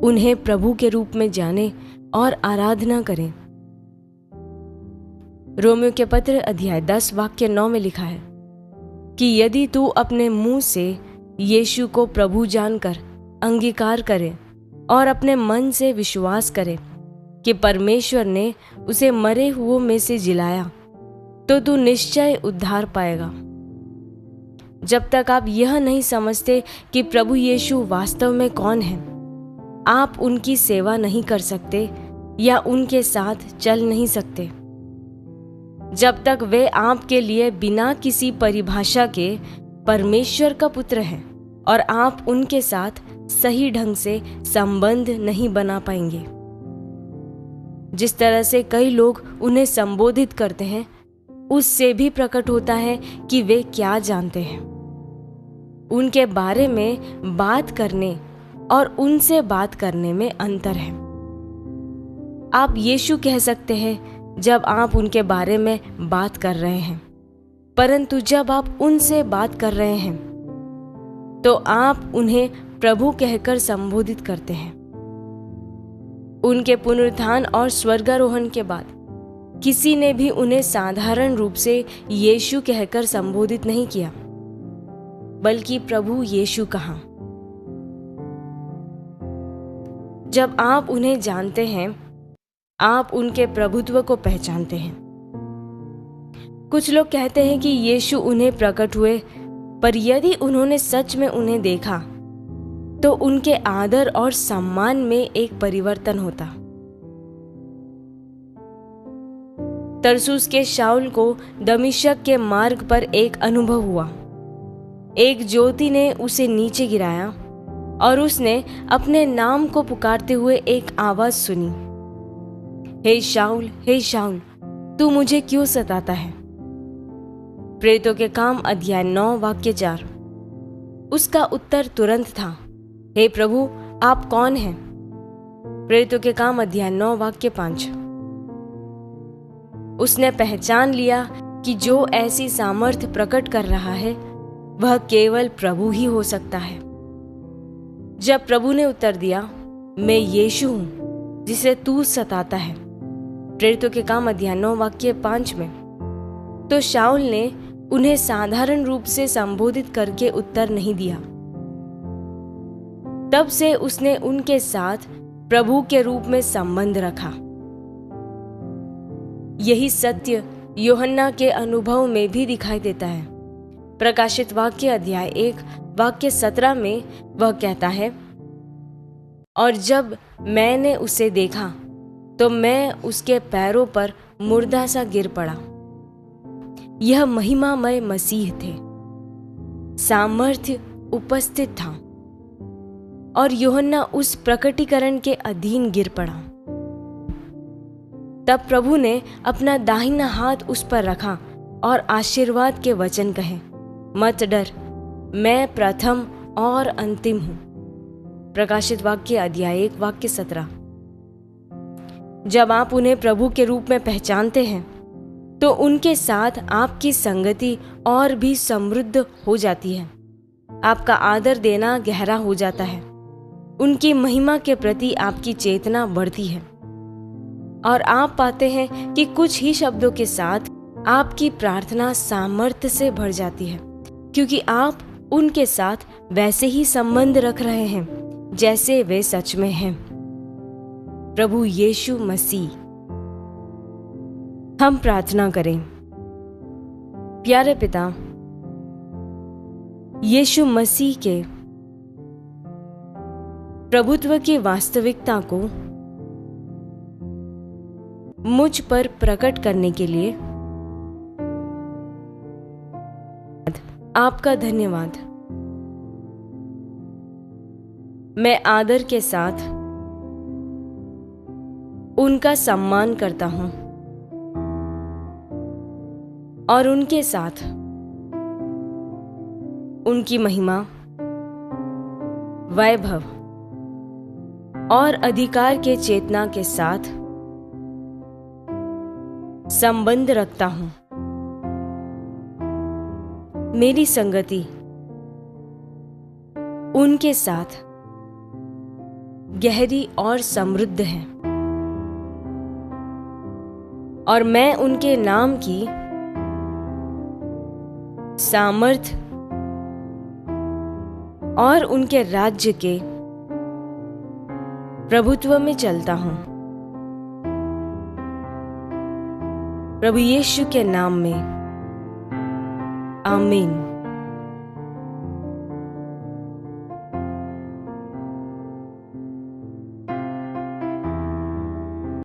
उन्हें प्रभु के रूप में जाने और आराधना करें। रोमियो के पत्र अध्याय 10 वाक्य 9 में लिखा है कि यदि तू अपने मुंह से यीशु को प्रभु जानकर अंगीकार करे और अपने मन से विश्वास करे कि परमेश्वर ने उसे मरे हुओं में से जिलाया, तो तू निश्चय उद्धार पाएगा। जब तक आप यह नहीं समझते कि प्रभु यीशु वास्तव में कौन है, आप उनकी सेवा नहीं कर सकते या उनके साथ चल नहीं सकते। जब तक वे आपके लिए बिना किसी परिभाषा के परमेश्वर का पुत्र हैं और आप उनके साथ सही ढंग से संबंध नहीं बना पाएंगे। जिस तरह से कई लोग उन्हें संबोधित करते हैं, उससे भी प्रकट होता है कि वे क्या जानते हैं। उनके बारे में बात करने और उनसे बात करने में अंतर है। आप यीशु कह सकते हैं जब आप उनके बारे में बात कर रहे हैं, परंतु जब आप उनसे बात कर रहे हैं तो आप उन्हें प्रभु कहकर संबोधित करते हैं। उनके पुनरुत्थान और स्वर्गारोहण के बाद किसी ने भी उन्हें साधारण रूप से यीशु कहकर संबोधित नहीं किया, बल्कि प्रभु यीशु कहा। जब आप उन्हें जानते हैं, आप उनके प्रभुत्व को पहचानते हैं। कुछ लोग कहते हैं कि यीशु उन्हें प्रकट हुए, पर यदि उन्होंने सच में उन्हें देखा तो उनके आदर और सम्मान में एक परिवर्तन होता। तरसुस के शाऊल को दमिश्क के मार्ग पर एक अनुभव हुआ। एक ज्योति ने उसे नीचे गिराया और उसने अपने नाम को पुकारते हुए एक आवाज सुनी, हे शाऊल, हे शाऊल, तू मुझे क्यों सताता है। प्रेरितों के काम अध्याय 9 वाक्य 4। उसका उत्तर तुरंत था, हे प्रभु, आप कौन हैं। प्रेरितों के काम अध्याय 9 वाक्य 5। उसने पहचान लिया कि जो ऐसी सामर्थ्य प्रकट कर रहा है वह केवल प्रभु ही हो सकता है। जब प्रभु ने उत्तर दिया, मैं यीशु हूं जिसे तू सताता है, प्रेरितों के काम अध्याय 9 वाक्य 5 में, तो शाऊल ने उन्हें साधारण रूप से संबोधित करके उत्तर नहीं दिया। तब से उसने उनके साथ प्रभु के रूप में संबंध रखा। यही सत्य यूहन्ना के अनुभव में भी दिखाई देता है। प्रकाशित वाक्य अध्याय 1 वाक्य 17 में वह कहता है, और जब मैंने उसे देखा तो मैं उसके पैरों पर मुर्दा सा गिर पड़ा। यह महिमामय मसीह थे। सामर्थ्य उपस्थित था और यूहन्ना उस प्रकटीकरण के अधीन गिर पड़ा। तब प्रभु ने अपना दाहिना हाथ उस पर रखा और आशीर्वाद के वचन कहे, मत डर, मैं प्रथम और अंतिम हूं। प्रकाशित वाक्य अध्याय 1 वाक्य 17। जब आप उन्हें प्रभु के रूप में पहचानते हैं तो उनके साथ आपकी संगति और भी समृद्ध हो जाती है। आपका आदर देना गहरा हो जाता है। उनकी महिमा के प्रति आपकी चेतना बढ़ती है और आप पाते हैं कि कुछ ही शब्दों के साथ आपकी प्रार्थना सामर्थ्य से भर जाती है, क्योंकि आप उनके साथ वैसे ही संबंध रख रहे हैं जैसे वे सच में हैं। प्रभु यीशु मसीह। हम प्रार्थना करें। प्यारे पिता, यीशु मसीह के प्रभुत्व की वास्तविकता को मुझ पर प्रकट करने के लिए आपका धन्यवाद। मैं आदर के साथ उनका सम्मान करता हूं और उनके साथ उनकी महिमा, वैभव और अधिकार के चेतना के साथ संबंध रखता हूं। मेरी संगति उनके साथ गहरी और समृद्ध है, और मैं उनके नाम की सामर्थ और उनके राज्य के प्रभुत्व में चलता हूं। प्रभु यीशु के नाम में आमीन।